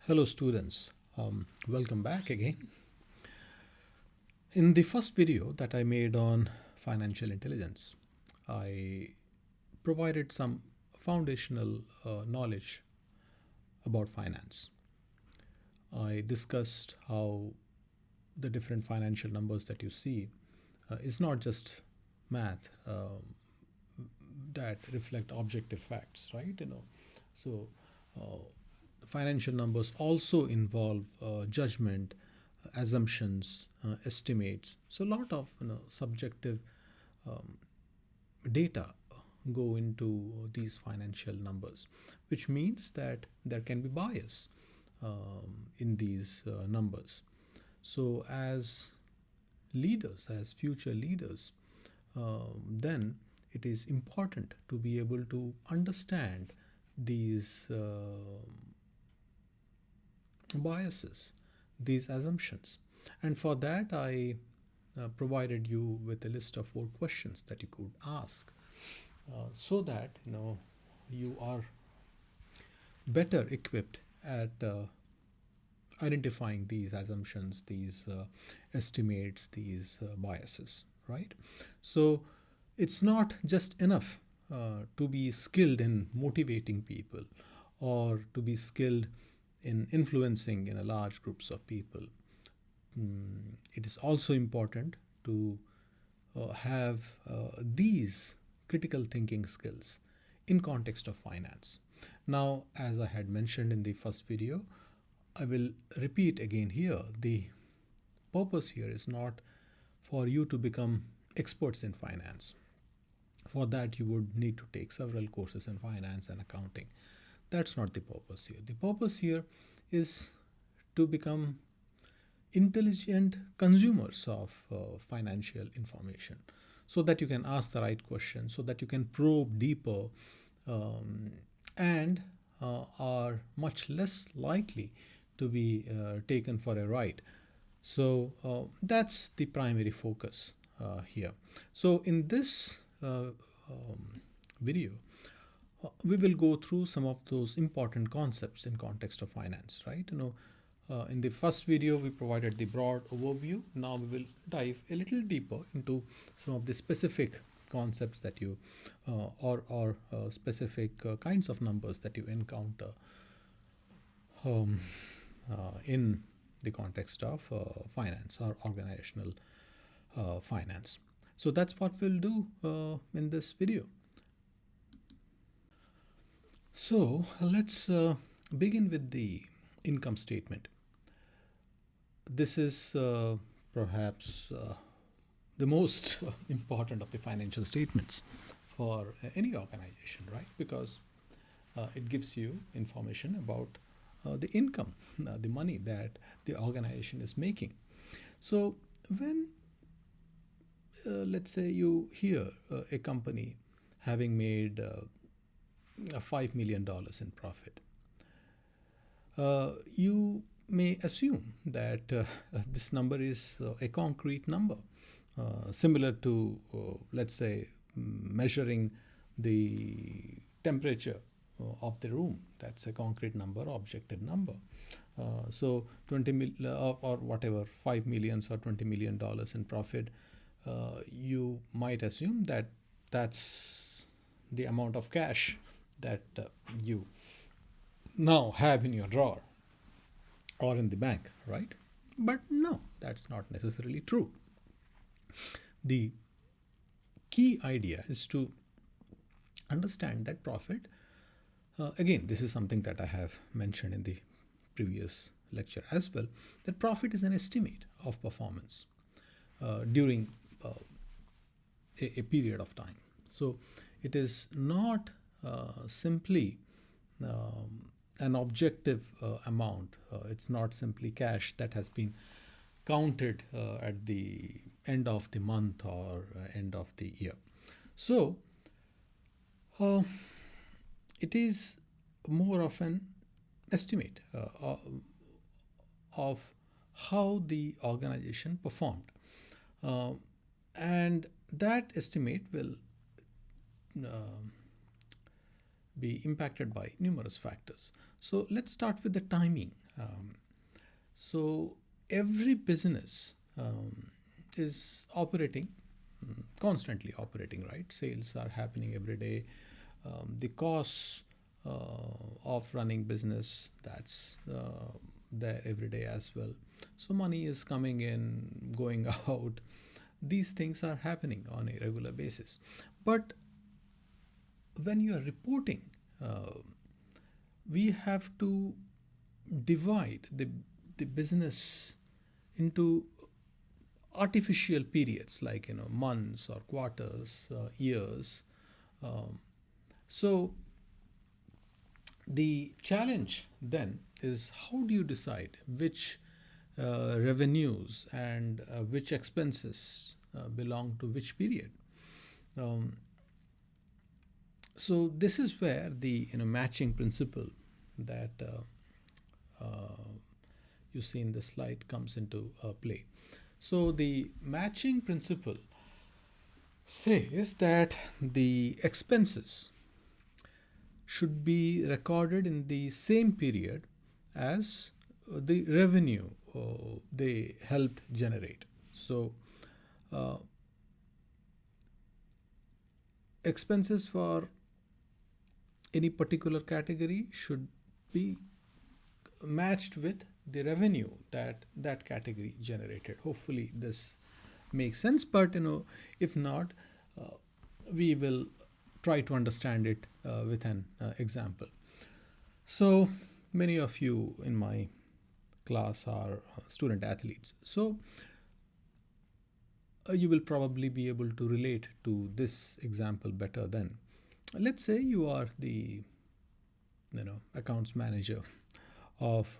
Hello students, welcome back again. In the first video that I made on financial intelligence, I provided some foundational knowledge about finance. I discussed how the different financial numbers that you see is not just math that reflect objective facts, right? So uh, financial numbers also involve judgment, assumptions, estimates. So a lot of subjective data go into these financial numbers, which means that there can be bias in these numbers. So as leaders, as future leaders, then it is important to be able to understand these biases, these assumptions. And for that, I provided you with a list of 4 questions that you could ask so that you are better equipped at identifying these assumptions, these estimates, these biases, right? So it's not just enough to be skilled in motivating people or to be skilled in influencing in a large groups of people. It is also important to have these critical thinking skills in context of finance. Now, as I had mentioned in the first video, I will repeat again here. The purpose here is not for you to become experts in finance. For that, you would need to take several courses in finance and accounting. That's not the purpose here. The purpose here is to become intelligent consumers of financial information so that you can ask the right questions, so that you can probe deeper and are much less likely to be taken for a ride. So that's the primary focus here. So in this video, we will go through some of those important concepts in context of finance, right? In the first video, we provided the broad overview. Now we will dive a little deeper into some of the specific concepts that you or specific kinds of numbers that you encounter in the context of finance or organizational finance. So that's what we'll do in this video. So let's begin with the income statement. This is perhaps the most important of the financial statements for any organization, right? Because it gives you information about the income, the money that the organization is making. So when let's say you hear a company having made $5 million in profit, you may assume that this number is a concrete number, similar to, let's say, measuring the temperature of the room. That's a concrete number, objective number. So 20 or whatever, 5 millions or $20 million in profit, you might assume that that's the amount of cash that you now have in your drawer or in the bank, right? But no, that's not necessarily true. The key idea is to understand that profit, again, this is something that I have mentioned in the previous lecture as well, that profit is an estimate of performance during a period of time. So it is not simply an objective amount. It's not simply cash that has been counted at the end of the month or end of the year. So it is more of an estimate of how the organization performed. And that estimate will be impacted by numerous factors. So let's start with the timing Um, so every business is operating, constantly operating, right? Sales are happening every day. The costs of running business, that's there every day as well. So money is coming in, going out. These things are happening on a regular basis. But when you are reporting, uh, we have to divide the business into artificial periods like months or quarters, years. Um, so the challenge then is, how do you decide which revenues and which expenses belong to which period? Um, so this is where the matching principle that you see in the slide comes into play. So the matching principle says that the expenses should be recorded in the same period as the revenue they helped generate. So uh, expenses for any particular category should be matched with the revenue that that category generated. Hopefully this makes sense, but if not, uh, we will try to understand it with an example. So many of you in my class are student athletes, so you will probably be able to relate to this example better than, let's say you are the accounts manager of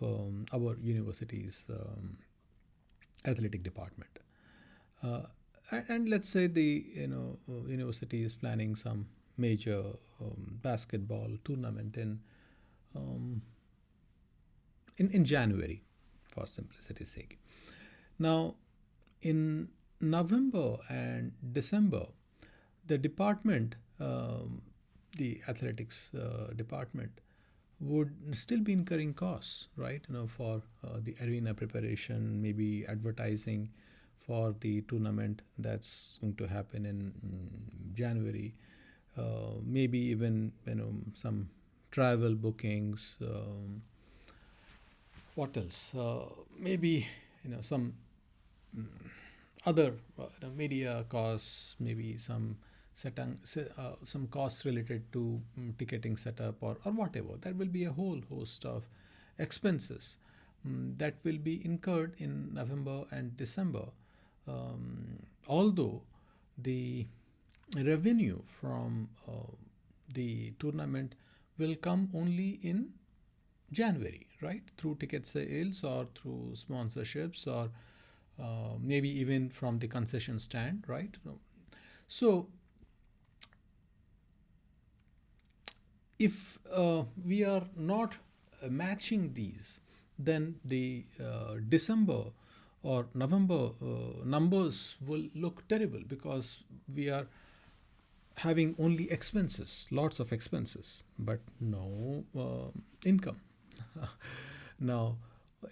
our university's athletic department. Uh, and let's say the university is planning some major basketball tournament um, in January, for simplicity's sake. Now, in November and December, the department, the athletics department, would still be incurring costs, right? For the arena preparation, maybe advertising for the tournament that's going to happen in January, maybe even some travel bookings. What else? Maybe some other media costs, maybe some costs related to ticketing setup or whatever. There will be a whole host of expenses that will be incurred in November and December. Although the revenue from the tournament will come only in January, right? Through ticket sales or through sponsorships or maybe even from the concession stand, right? So if we are not matching these, then the December or November numbers will look terrible, because we are having only expenses, lots of expenses, but no income. Now,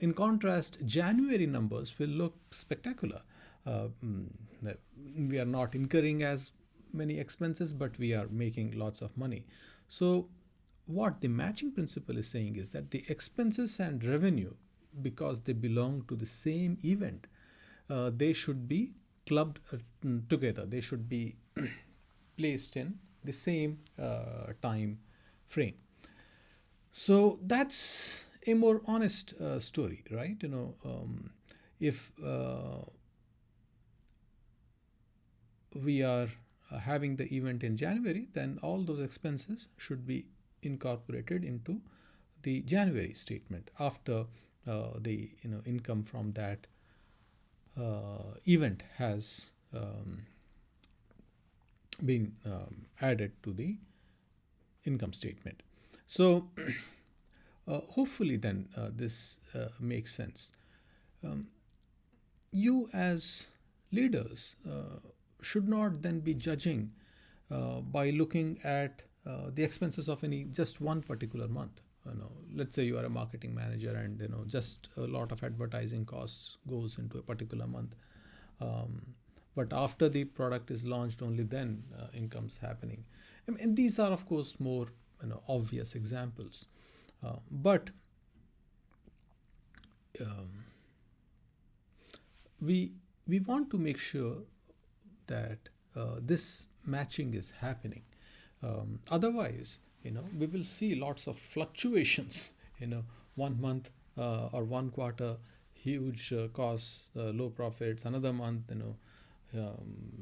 in contrast, January numbers will look spectacular. Uh, mm, we are not incurring as many expenses, but we are making lots of money. So, what the matching principle is saying is that the expenses and revenue, because they belong to the same event, they should be clubbed together. They should be placed in the same time frame. So that's a more honest story, right? If we are having the event in January, then all those expenses should be incorporated into the January statement after the income from that event has been added to the income statement. So hopefully then this makes sense. You as leaders should not then be judging by looking at the expenses of any just one particular month. let's say you are a marketing manager, and just a lot of advertising costs goes into a particular month. um, but after the product is launched, only then income's happening. And these are of course more obvious examples, but um, we we want to make sure that this matching is happening. Otherwise, we will see lots of fluctuations. 1 month or 1 quarter, huge costs, low profits. Another month,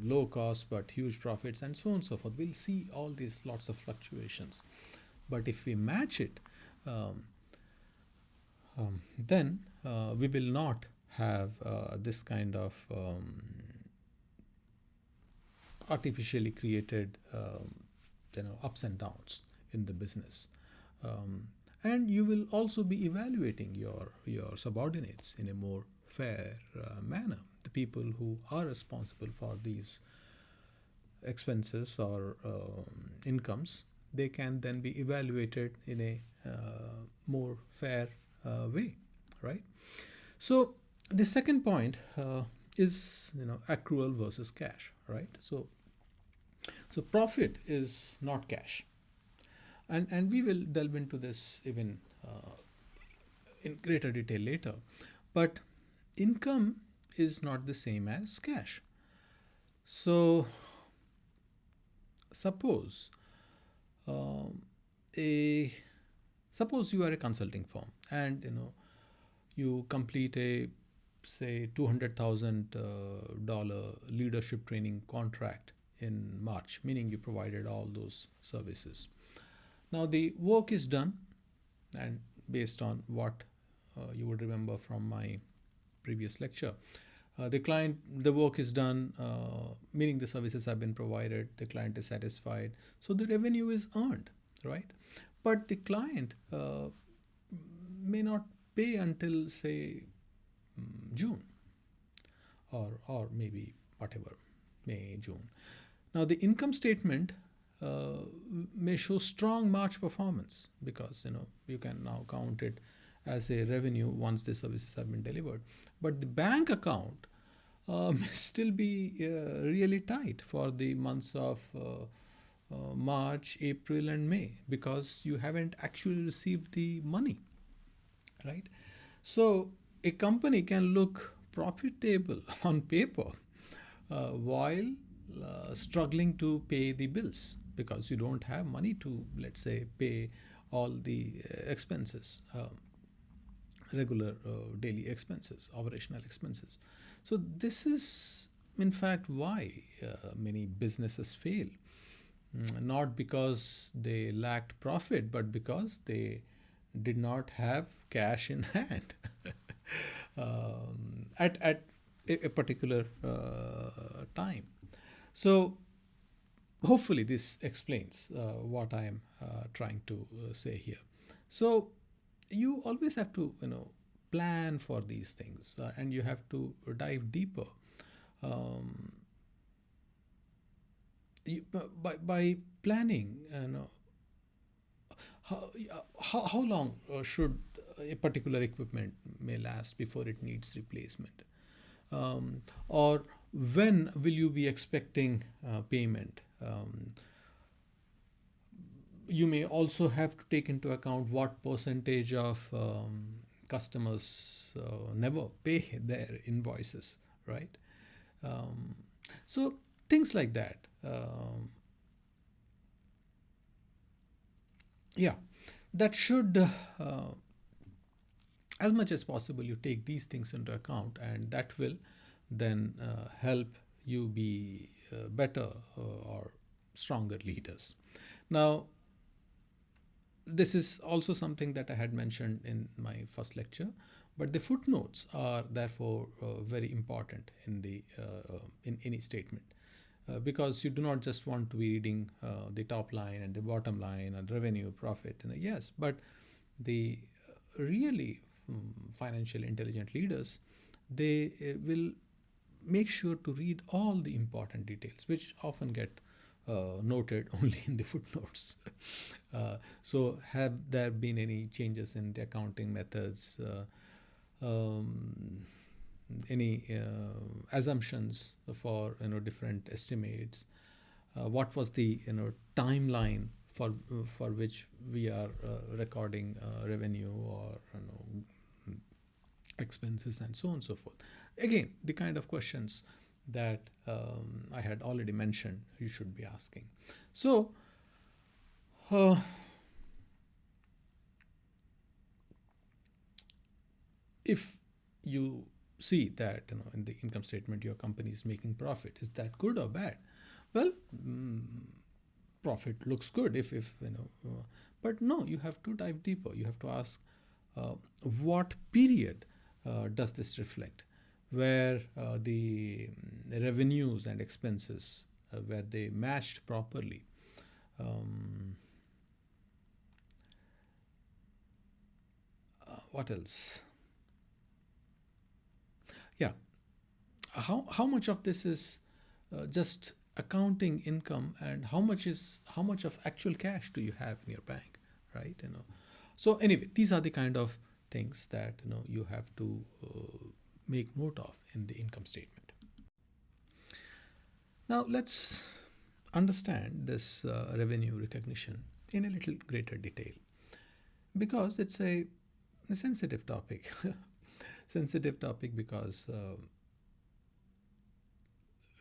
low cost but huge profits, and so on and so forth. We'll see all these lots of fluctuations. But if we match it, um, then we will not have this kind of artificially created ups and downs in the business. um, and you will also be evaluating your subordinates in a more fair manner. The people who are responsible for these expenses or incomes, they can then be evaluated in a more fair way, right? So the second point is accrual versus cash, right? So profit is not cash, and we will delve into this even in greater detail later. But income is not the same as cash. So suppose um, a suppose you are a consulting firm, and you complete a say $200,000 leadership training contract in March, meaning you provided all those services. Now the work is done, and based on what you would remember from my previous lecture, the work is done, meaning the services have been provided, the client is satisfied, so the revenue is earned, right? But the client may not pay until say June, or maybe whatever, May, June. Now the income statement may show strong March performance, because you can now count it as a revenue once the services have been delivered. But the bank account may still be really tight for the months of March, April, and May, because you haven't actually received the money, right? So a company can look profitable on paper while struggling to pay the bills, because you don't have money to, let's say, pay all the expenses, regular daily expenses, operational expenses. So this is in fact why many businesses fail. Not because they lacked profit, but because they did not have cash in hand at a particular time. So hopefully this explains what I am trying to say here. So you always have to plan for these things, and you have to dive deeper. um, by planning, how long should a particular equipment may last before it needs replacement, or when will you be expecting payment. You may also have to take into account what percentage of customers never pay their invoices, right? um, so things like that. Yeah, that should as much as possible you take these things into account, and that will then help you be better or stronger leaders. Now this is also something that I had mentioned in my first lecture, but the footnotes are therefore very important in any statement, because you do not just want to be reading the top line and the bottom line and revenue, profit, yes, but the really financially intelligent leaders, they will make sure to read all the important details, which often get noted only in the footnotes. So, have there been any changes in the accounting methods? Any assumptions for different estimates? What was the timeline for which we are recording revenue or expenses and so on and so forth. Again, the kind of questions that I had already mentioned you should be asking. So, uh, if you see that in the income statement your company is making profit, is that good or bad? Well, profit looks good if but no, you have to dive deeper. You have to ask what period does this reflect, where the revenues and expenses where they matched properly. What else? Yeah, how much of this is just accounting income, and how much of actual cash do you have in your bank, right? So anyway, these are the kind of things that you have to make note of in the income statement. Now let's understand this revenue recognition in a little greater detail, because it's a sensitive topic. Sensitive topic because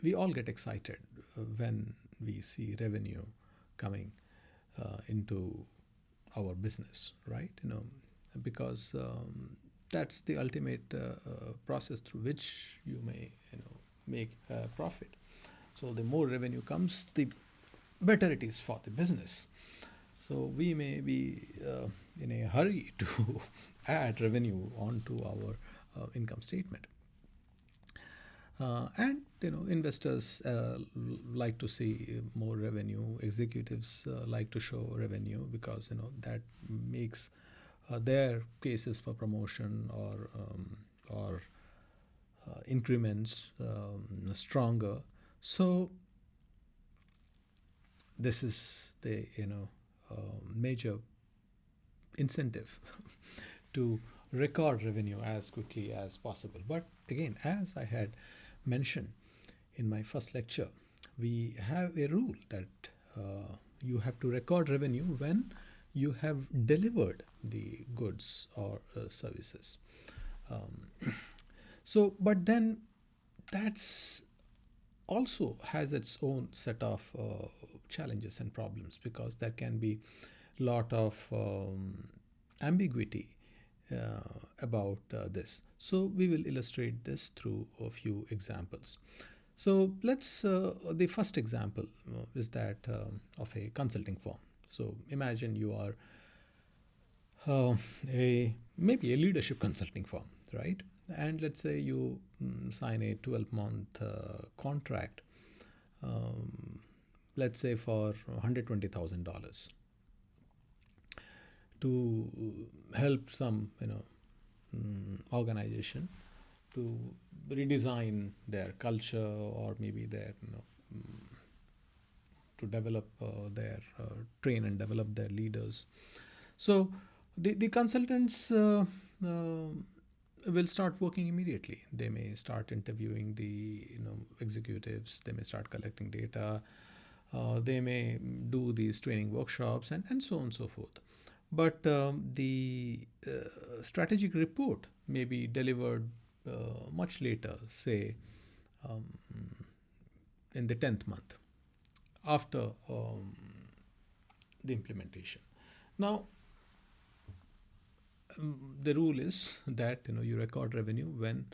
we all get excited when we see revenue coming into our business, right? Because that's the ultimate process through which you may make a profit. So the more revenue comes, the better it is for the business. So we may be in a hurry to add revenue onto our income statement. And investors like to see more revenue. Executives like to show revenue because that makes their cases for promotion or increments stronger. So this is the major incentive to record revenue as quickly as possible. But again, as I had mentioned in my first lecture, we have a rule that you have to record revenue when you have delivered the goods or services. So, but then that's also has its own set of challenges and problems, because there can be a lot of ambiguity about this. So we will illustrate this through a few examples. So the first example is that of a consulting firm. So imagine you are maybe a leadership consulting firm, right? And let's say you sign a 12-month contract, let's say for $120,000 to help some organization to redesign their culture, or maybe their to develop their train and develop their leaders. So the consultants will start working immediately. They may start interviewing the executives. They may start collecting data. They may do these training workshops and so on and so forth. But the strategic report may be delivered much later, say in the 10th month after the implementation. Now, the rule is that you record revenue when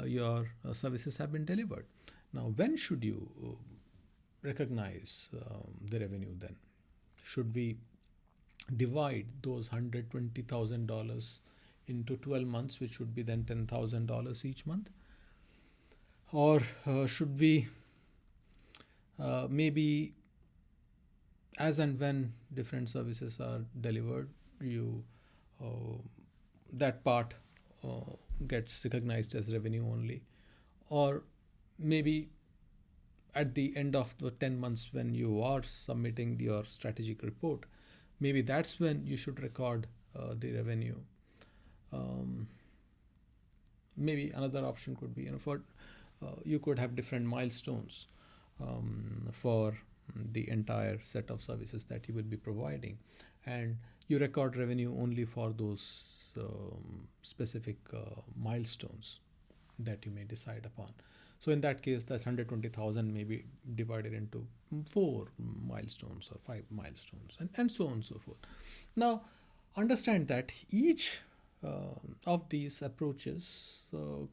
your services have been delivered. Now, when should you recognize the revenue then? Should we divide those $120,000 into 12 months, which would be then $10,000 each month? Or should we maybe, as and when different services are delivered, that part gets recognized as revenue only? Or maybe at the end of the 10 months when you are submitting your strategic report, maybe that's when you should record the revenue. um, Maybe another option could be, for you could have different milestones for the entire set of services that you will be providing, and you record revenue only for those specific milestones that you may decide upon. So in that case, that 120,000 may be divided into 4 milestones or 5 milestones, and so on and so forth. Now, understand that each of these approaches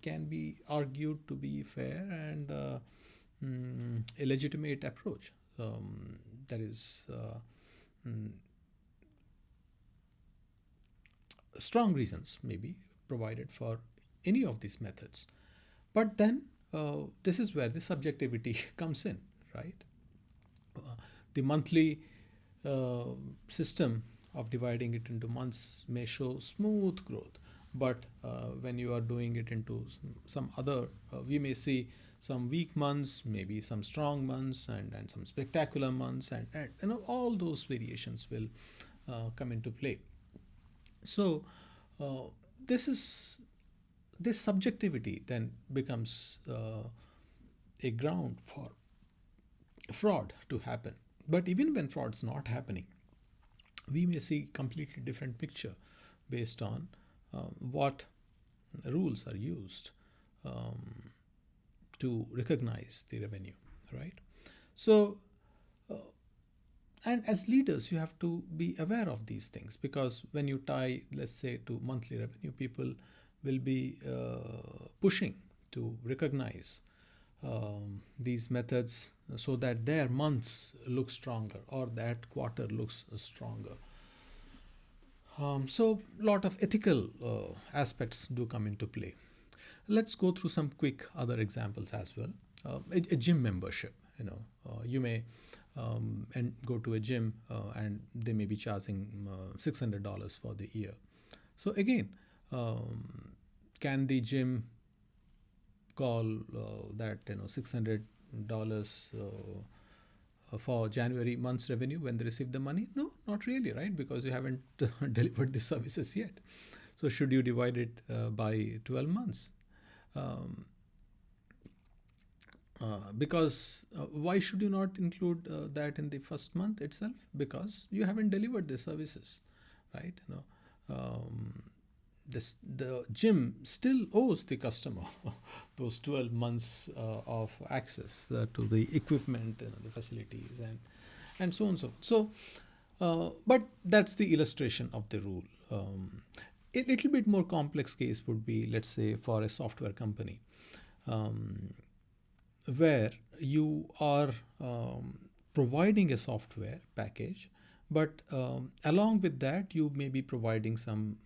can be argued to be fair and a legitimate approach. There is mm, strong reasons maybe provided for any of these methods. But then this is where the subjectivity comes in, right? The monthly uh, system of dividing it into months may show smooth growth, but when you are doing it into some other, we may see some weak months, maybe some strong months, and some spectacular months, and all those variations will come into play. So uh, this is this subjectivity then becomes a ground for fraud to happen. But even when fraud's not happening, we may see completely different picture based on what rules are used um, to recognize the revenue, right? So and as leaders you have to be aware of these things, because when you tie, let's say, to monthly revenue, people will be pushing to recognize these methods so that their months look stronger or that quarter looks stronger. So a lot of ethical aspects do come into play. Let's go through some quick other examples as well. A gym membership, you may and go to a gym and they may be charging $600 for the year. So again, can the gym call that $600 for January month's revenue when they receive the money? No, not really, right? Because you haven't delivered the services yet. So should you divide it by 12 months? Um, because why should you not include that in the first month itself? Because you haven't delivered the services, right? The gym still owes the customer those 12 months of access to the equipment and the facilities, and so on and so forth. So but that's the illustration of the rule. A little bit more complex case would be, let's say, for a software company, um, where you are providing a software package, but along with that you may be providing some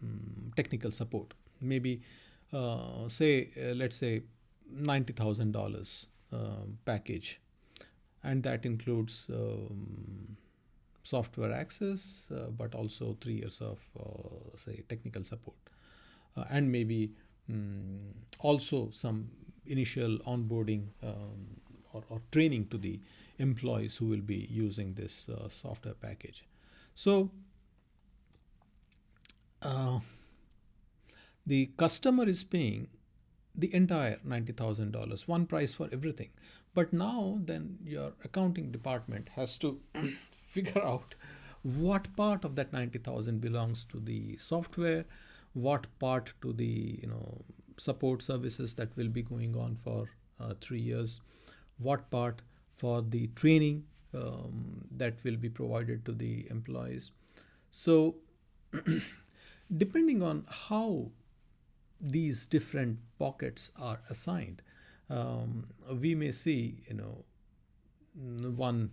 technical support. Maybe let's say $90,000 package, and that includes software access, but also 3 years of say technical support, and maybe also some initial onboarding or training to the employees who will be using this software package. So uh, the customer is paying the entire $90,000, one price for everything. But now then your accounting department has to figure out what part of that 90,000 belongs to the software, what part to the support services that will be going on for 3 years, what part for the training that will be provided to the employees. So depending on how these different pockets are assigned, we may see one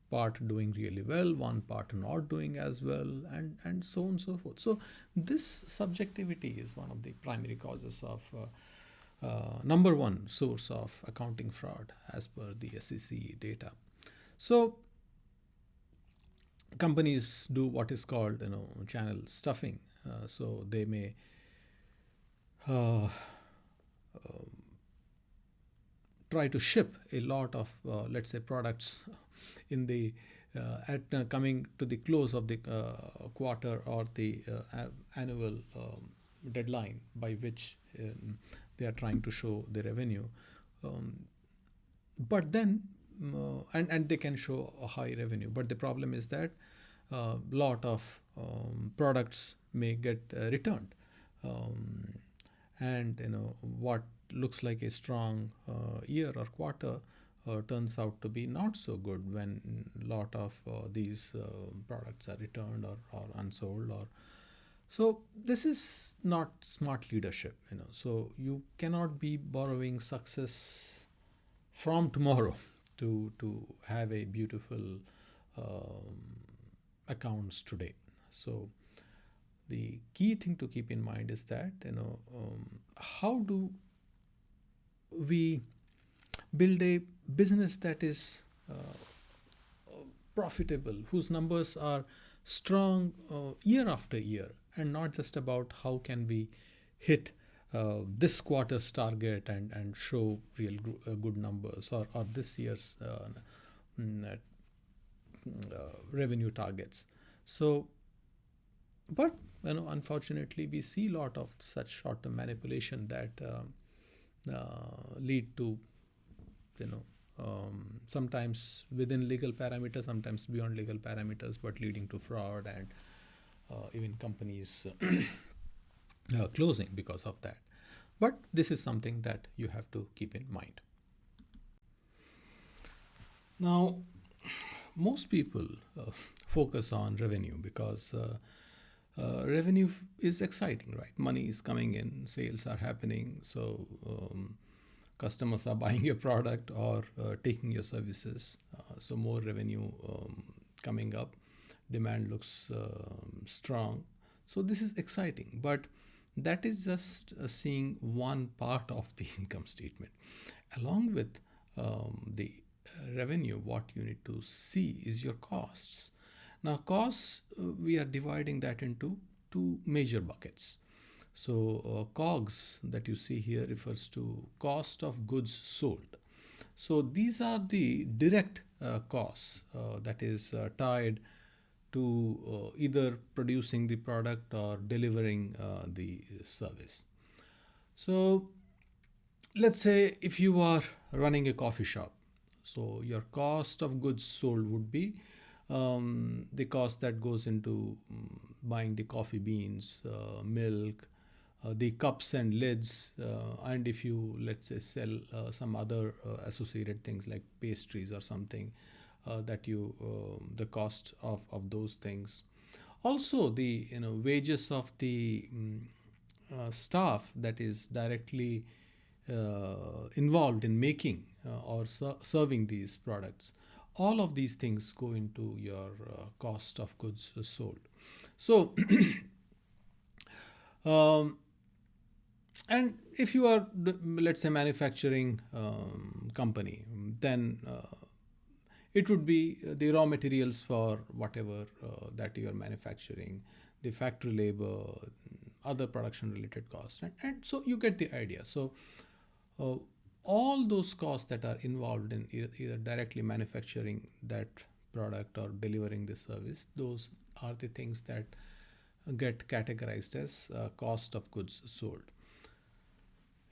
part doing really well, one part not doing as well, and so on and so forth. So this subjectivity is one of the primary causes of number one source of accounting fraud as per the SEC data. So companies do what is called channel stuffing. So they may uh, try to ship a lot of, let's say, products in the at coming to the close of the quarter or the annual deadline by which they are trying to show the revenue. Um, but then and they can show a high revenue, but the problem is that a lot of products may get returned, um, and what looks like a strong year or quarter turns out to be not so good when a lot of these products are returned or unsold. Or so this is not smart leadership. So you cannot be borrowing success from tomorrow to have a beautiful um, accounts today. So the key thing to keep in mind is that how do we build a business that is profitable, whose numbers are strong year after year, and not just about how can we hit this quarter's target and show real good numbers, or this year's revenue targets. So, but unfortunately, we see a lot of such short-term manipulation that lead to sometimes within legal parameters, sometimes beyond legal parameters, but leading to fraud and even companies closing because of that. But this is something that you have to keep in mind. Now, most people focus on revenue because revenue is exciting, right? Money is coming in, sales are happening, so customers are buying your product or taking your services. So more revenue coming up, demand looks strong. So this is exciting, but that is just seeing one part of the income statement. Along with the revenue, what you need to see is your costs. Now, costs, we are dividing that into two major buckets. So, COGS that you see here refers to cost of goods sold. So, these are the direct costs that is tied to either producing the product or delivering the service. So, let's say if you are running a coffee shop, so your cost of goods sold would be the cost that goes into buying the coffee beans, milk, the cups and lids, and if you, let's say, sell some other associated things like pastries or something, that you the cost of those things. Also, the wages of the staff that is directly involved in making or serving these products. All of these things go into your cost of goods sold. So, and if you are, let's say, manufacturing company, then it would be the raw materials for whatever that you are manufacturing, the factory labor, other production related costs, and so you get the idea. So all those costs that are involved in either directly manufacturing that product or delivering the service, those are the things that get categorized as cost of goods sold.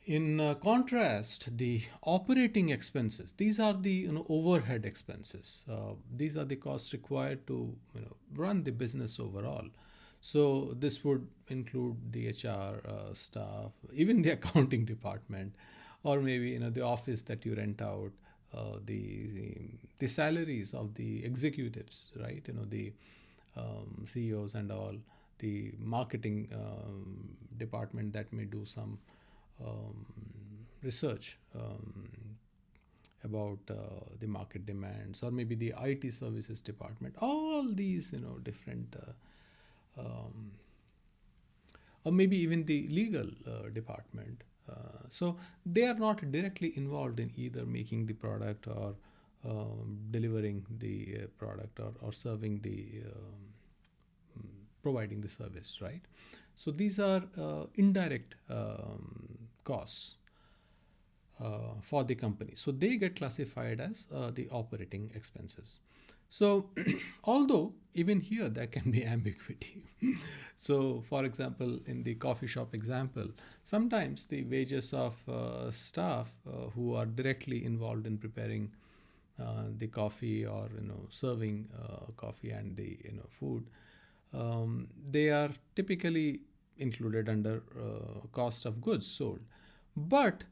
In contrast, the operating expenses, these are the overhead expenses. These are the costs required to run the business overall. So this would include the HR staff, even the accounting department, or maybe the office that you rent out, the salaries of the executives, right? The CEOs and all, the marketing department that may do some research about the market demands, or maybe the IT services department. All these different or maybe even the legal department. So they are not directly involved in either making the product or delivering the product, or serving the providing the service, right? So these are indirect costs. for the company. So they get classified as the operating expenses. So, although even here there can be ambiguity. So, for example, in the coffee shop example, sometimes the wages of staff who are directly involved in preparing the coffee or serving coffee and the food, they are typically included under cost of goods sold, but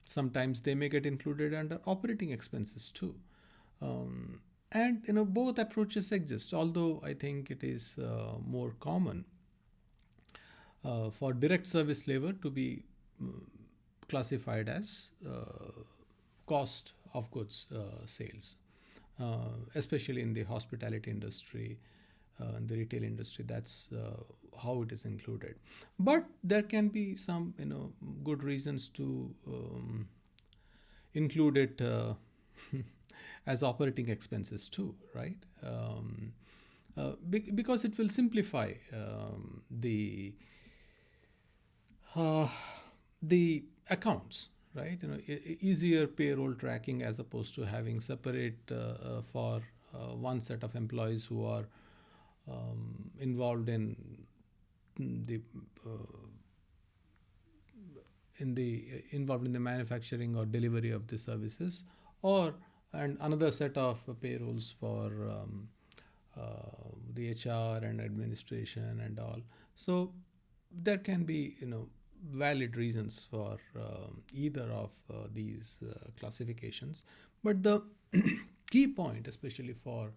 sometimes they may get included under operating expenses too. um, and both approaches exist, although I think it is more common for direct service labor to be classified as cost of goods sales, especially in the hospitality industry, in the retail industry. That's how it is included. But there can be some good reasons to include it as operating expenses too, right? Because it will simplify uh, the accounts, right? Easier payroll tracking as opposed to having separate for one set of employees who are involved the uh, involved in the manufacturing or delivery of the services, or and another set of payrolls for the HR and administration and all. So there can be valid reasons for either of these classifications, but the key point, especially for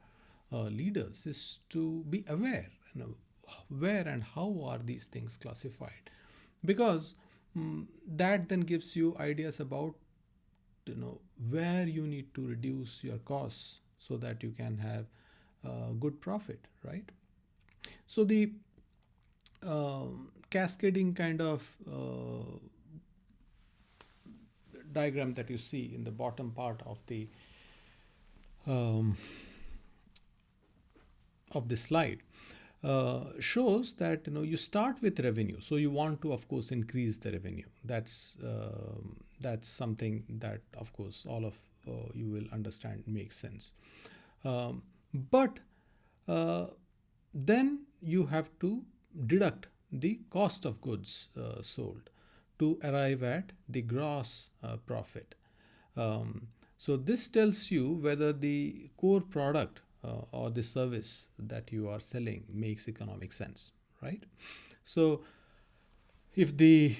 leaders, is to be aware where and how are these things classified, because that then gives you ideas about where you need to reduce your costs so that you can have good profit, right? So the cascading kind of diagram that you see in the bottom part of the um, slide shows that you start with revenue. So you want to, of course, increase the revenue. That's something that, of course, all of you will understand makes sense. But then you have to deduct the cost of goods sold to arrive at the gross profit. So this tells you whether the core product or the service that you are selling makes economic sense, right? So if the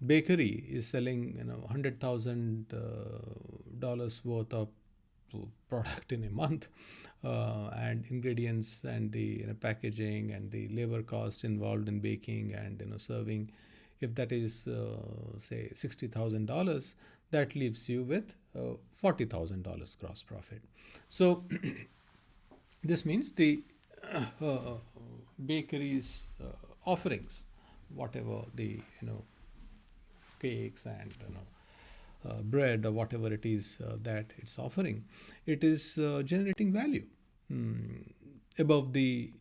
bakery is selling $100,000 worth of product in a month, and ingredients and the packaging and the labor cost involved in baking and serving, if that is say $60,000, that leaves you with $40,000 gross profit. So this means the bakery's offerings, whatever the cakes and bread or whatever it is that it's offering, it is generating value above the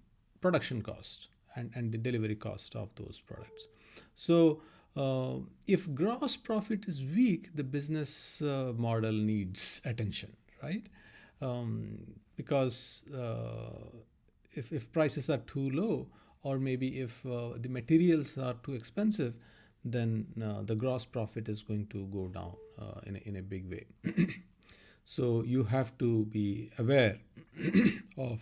production cost and the delivery cost of those products. So if gross profit is weak, the business model needs attention, right? Because if prices are too low, or maybe if the materials are too expensive, then the gross profit is going to go down in a big way. So you have to be aware of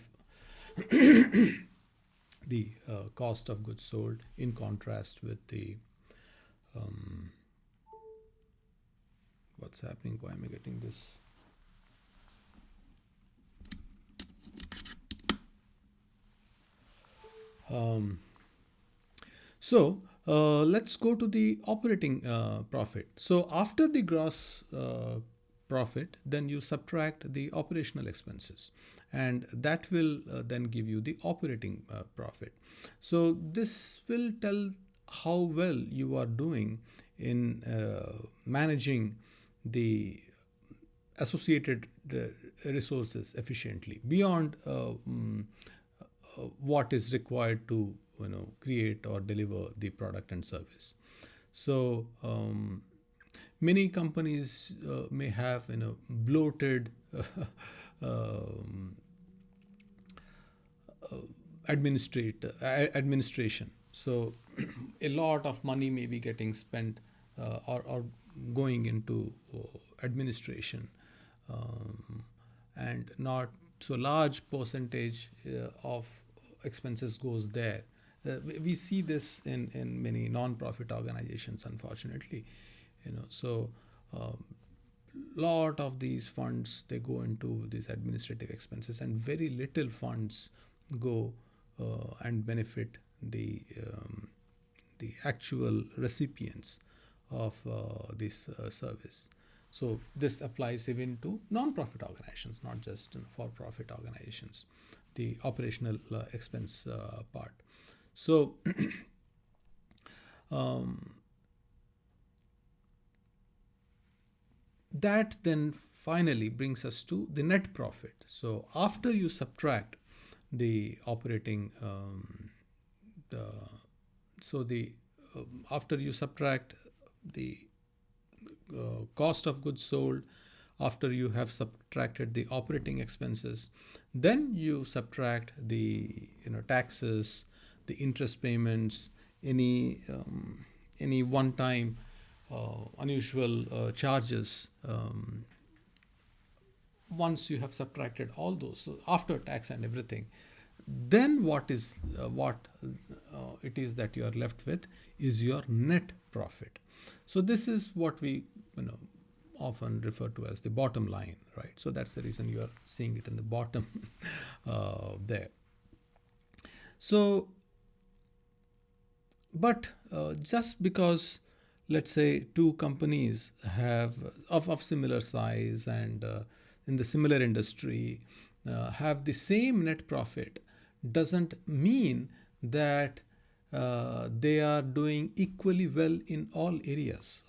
the cost of goods sold in contrast with the what's happening. Why am I getting this? So let's go to the operating profit. So after the gross profit, then you subtract the operational expenses, and that will then give you the operating profit. So this will tell how well you are doing in managing the associated resources efficiently beyond what is required to create or deliver the product and service. So many companies may have bloated um, administration. So a lot of money may be getting spent or going into administration, um, and not so large percentage of expenses goes there. We see this in many non-profit organizations, unfortunately. So lot of these funds, they go into these administrative expenses, and very little funds go and benefit the actual recipients of this service. So this applies even to non-profit organizations, not just for-profit organizations, the operational expense part. So that then finally brings us to the net profit. So after you subtract the operating, the so the after you subtract the cost of goods sold, after you have subtracted the operating expenses, then you subtract the taxes, the interest payments, any one-time unusual charges. Once you have subtracted all those, so after tax and everything, then what it is that you are left with is your net profit. So this is what we often refer to as the bottom line, right? So that's the reason you are seeing it in the bottom there. So, but just because, let's say, two companies have of similar size and in the similar industry have the same net profit, doesn't mean that they are doing equally well in all areas.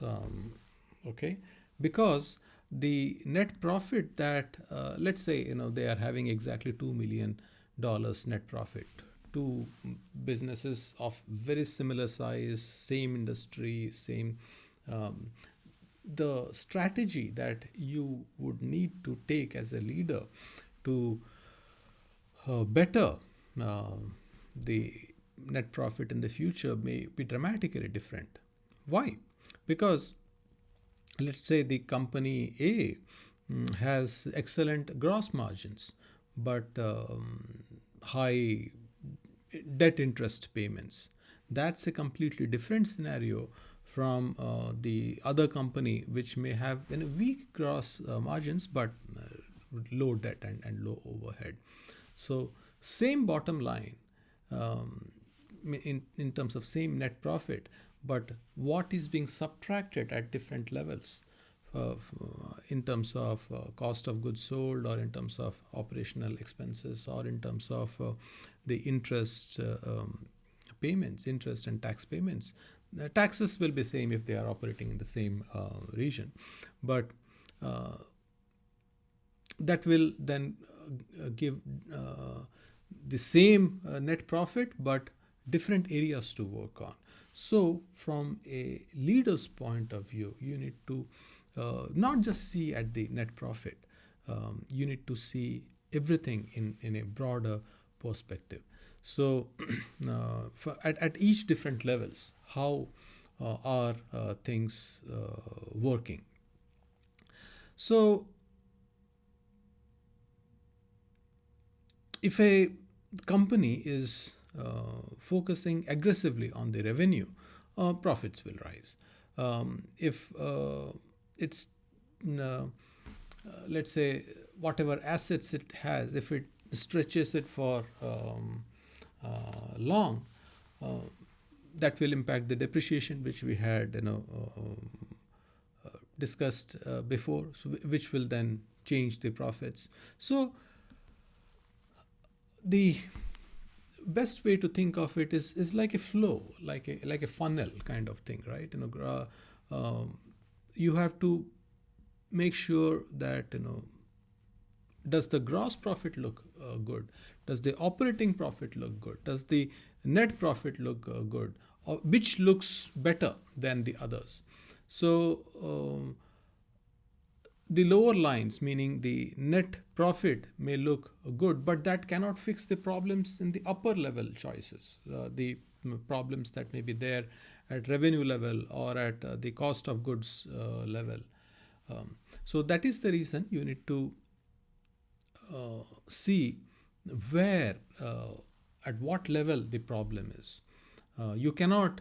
Okay, because the net profit that let's say they are having exactly $2 million net profit, two businesses of very similar size, same industry, same the strategy that you would need to take as a leader to better the net profit in the future may be dramatically different. Why? Because let's say the company A has excellent gross margins, but high debt interest payments. That's a completely different scenario from the other company, which may have weak gross margins but low debt and low overhead. So same bottom line in terms of same net profit, but what is being subtracted at different levels in terms of cost of goods sold, or in terms of operational expenses, or in terms of the interest payments, interest and tax payments. The taxes will be same if they are operating in the same region, but that will then give the same net profit but different areas to work on. So from a leader's point of view, you need to not just see at the net profit, you need to see everything in a broader perspective. So at each different levels, how are things working? So if a company is focusing aggressively on the revenue, profits will rise. If it's let's say whatever assets it has, if it stretches it for long, that will impact the depreciation, which we had discussed before, so which will then change the profits. So the best way to think of it is like a flow, like a funnel kind of thing, right? You have to make sure that does the gross profit look good? Does the operating profit look good? Does the net profit look good? Or which looks better than the others? So the lower lines, meaning the net profit, may look good, but that cannot fix the problems in the upper level choices, the problems that may be there at revenue level or at the cost of goods level. So that is the reason you need to see where, at what level the problem is. You cannot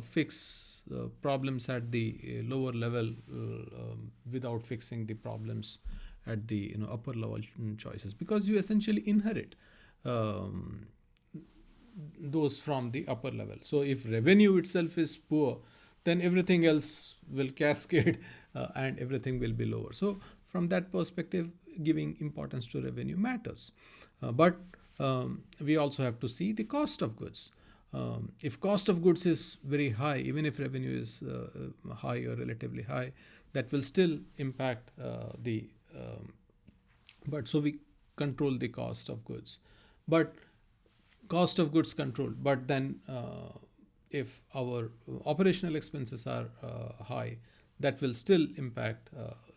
fix problems at the lower level without fixing the problems at the upper level choices, because you essentially inherit um, those from the upper level. So if revenue itself is poor, then everything else will cascade and everything will be lower. So from that perspective, giving importance to revenue matters. But we also have to see the cost of goods. If cost of goods is very high, even if revenue is high or relatively high, that will still impact the but so we control the cost of goods. But cost of goods controlled, but then if our operational expenses are high, that will still impact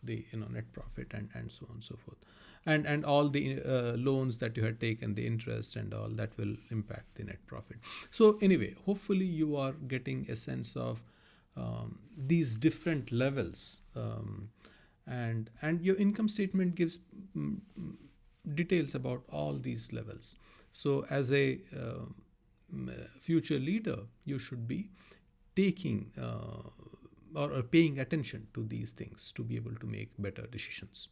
the net profit, and so on and so forth, and all the loans that you had taken, the interest and all that will impact the net profit. So anyway, hopefully you are getting a sense of these different levels, and your income statement gives details about all these levels. So as a future leader, you should be taking or paying attention to these things to be able to make better decisions.